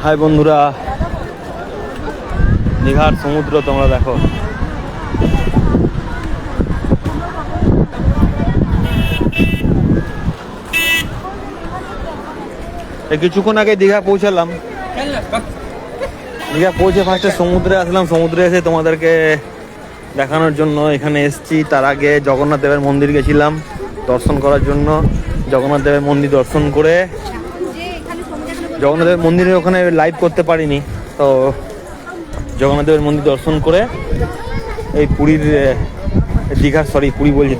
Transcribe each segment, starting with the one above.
High বন্ধুরা, দীঘার সমুদ্র তোমরা দেখো। কিছুক্ষণ আগে দীঘা পৌঁছালাম। দীঘা পৌঁছে ফার্স্টে সমুদ্রে আসলাম। সমুদ্রে এসে তোমাদেরকে দেখানোর জন্য এখানে এসছি। তার আগে জগন্নাথ দেবের মন্দির গেছিলাম দর্শন করার জন্য। জগন্নাথ দেবের মন্দির দর্শন করে, জগন্নাথ দেবের মন্দিরে ওখানে লাইভ করতে পারিনি, তো জগন্নাথ দেবের মন্দির দর্শন করে এই পুরীর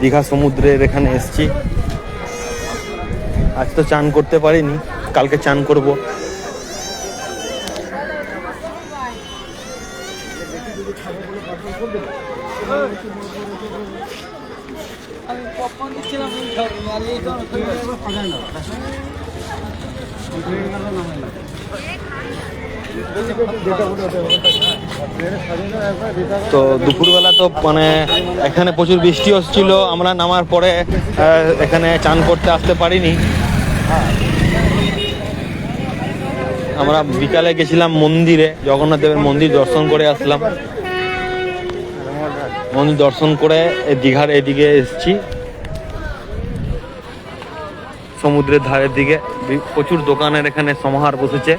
দীঘা সমুদ্রের এখানে এসছি। আজ তো চান করতে পারিনি, কালকে চান করব। তো দুপুরবেলা তো মানে এখানে প্রচুর বৃষ্টি হচ্ছিল। আমরা নামার পরে এখানে চান করতে আসতে পারিনি। আমরা বিকালে গেছিলাম মন্দিরে, জগন্নাথ দেবের মন্দির দর্শন করে আসলাম। মন্দির দর্শন করে দীঘার এদিকে এসেছি, সমুদ্রের ধারের দিকে। প্রচুর দোকানের এখানে সমাহার বসেছে।